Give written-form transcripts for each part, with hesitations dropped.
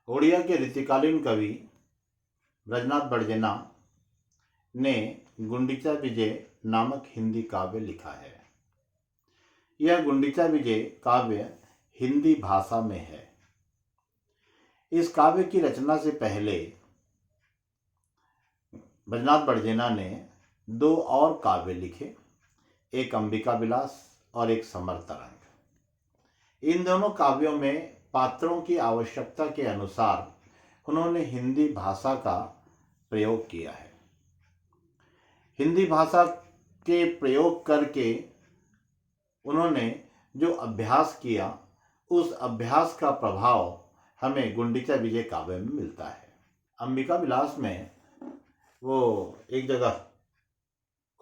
ओडिया के रीतिकालीन कवि ब्रजनाथ बड़जेना ने गुंडीचा विजय नामक हिंदी काव्य लिखा है। यह गुंडीचा विजय काव्य हिंदी भाषा में है। इस काव्य की रचना से पहले ब्रजनाथ बड़जेना ने दो और काव्य लिखे, एक अंबिका विलास और एक समर तरंग। इन दोनों काव्यों में पात्रों की आवश्यकता के अनुसार उन्होंने हिंदी भाषा का प्रयोग किया है। हिंदी भाषा के प्रयोग करके उन्होंने जो अभ्यास किया, उस अभ्यास का प्रभाव हमें गुंडीचा विजय काव्य में मिलता है। अंबिका विलास में वो एक जगह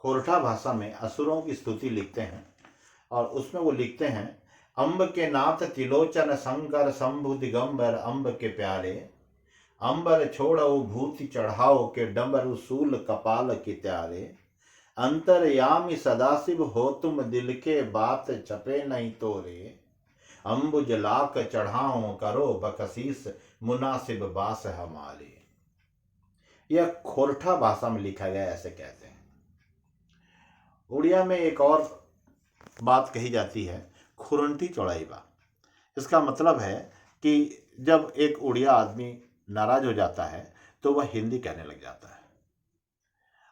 खोरठा भाषा में असुरों की स्तुति लिखते हैं और उसमें वो लिखते हैं, अम्ब के नाथ तिलोचन शंकर शंभु दिगंबर अम्ब के प्यारे, अंबर छोड़ो भूति चढ़ाओ के डंबर सूल कपाल के त्यारे, अंतरयामी सदाशिव हो तुम दिल के बात छपे नहीं तोरे, अम्बुज लाक चढ़ाओ करो बकसीस मुनासिब बास हमारे। यह खोरठा भाषा में लिखा गया, ऐसे कहते हैं। उड़िया में एक और बात कही जाती है, खुरंटी चौड़ाईबा। इसका मतलब है कि जब एक उड़िया आदमी नाराज हो जाता है तो वह हिंदी कहने लग जाता है,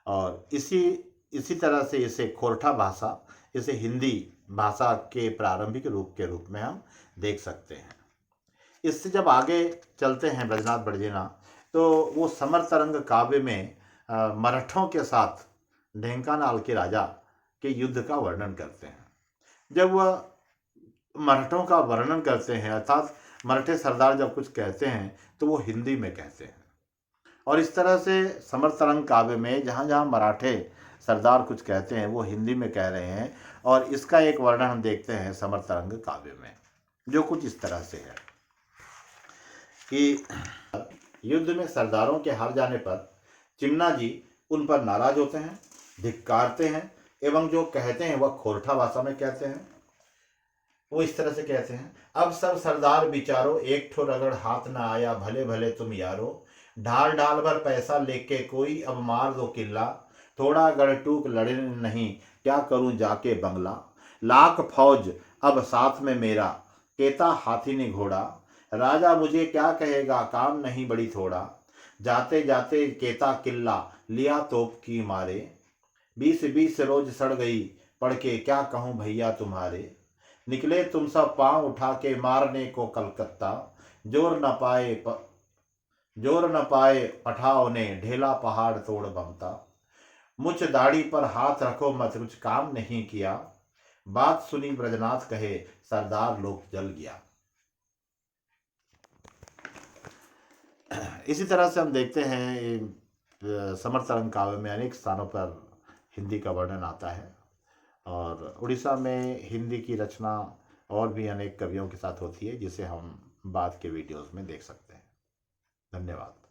और इसी तरह से इसे खोरठा भाषा, इसे हिंदी भाषा के प्रारंभिक रूप के रूप में हम देख सकते हैं। इससे जब आगे चलते हैं ब्रजनाथ बड़जेना, तो वो समर तरंग काव्य में मराठों के साथ ढेंकानाल के राजा के युद्ध का वर्णन करते हैं। जब वह मराठों का वर्णन करते हैं, अर्थात मराठे सरदार जब कुछ कहते हैं तो वो हिंदी में कहते हैं, और इस तरह से समर तरंग काव्य में जहाँ जहाँ मराठे सरदार कुछ कहते हैं वो हिंदी में कह रहे हैं। और इसका एक वर्णन हम देखते हैं समर तरंग काव्य में, जो कुछ इस तरह से है कि युद्ध में सरदारों के हार जाने पर चिमना जी उन पर नाराज होते हैं, धिक्कारते हैं, एवं जो कहते हैं वह खोरठा भाषा में कहते हैं। वो इस तरह से कहते हैं, अब सब सरदार बिचारो एक ठो रगड़ हाथ ना आया, भले भले तुम यारो, ढाल ढाल भर पैसा लेके कोई अब मार दो किल्ला, थोड़ा गढ़टूक लड़े नहीं क्या करूं जाके बंगला, लाख फौज अब साथ में मेरा, केता हाथी ने घोड़ा, राजा मुझे क्या कहेगा काम नहीं बड़ी थोड़ा, जाते जाते केता किल्ला लिया तोप की मारे, 20-20 रोज सड़ गई पढ़ के क्या कहूँ भैया तुम्हारे, निकले तुम सब पांव उठा के मारने को कलकत्ता, जोर न पाए पठाओ ने ढेला पहाड़ तोड़ बमता, मुझ दाढ़ी पर हाथ रखो मत कुछ काम नहीं किया, बात सुनी ब्रजनाथ कहे सरदार लोग जल गया। इसी तरह से हम देखते हैं समर तरंग काव्य में अनेक स्थानों पर हिंदी का वर्णन आता है, और उड़ीसा में हिंदी की रचना और भी अनेक कवियों के साथ होती है, जिसे हम बाद के वीडियोस में देख सकते हैं। धन्यवाद।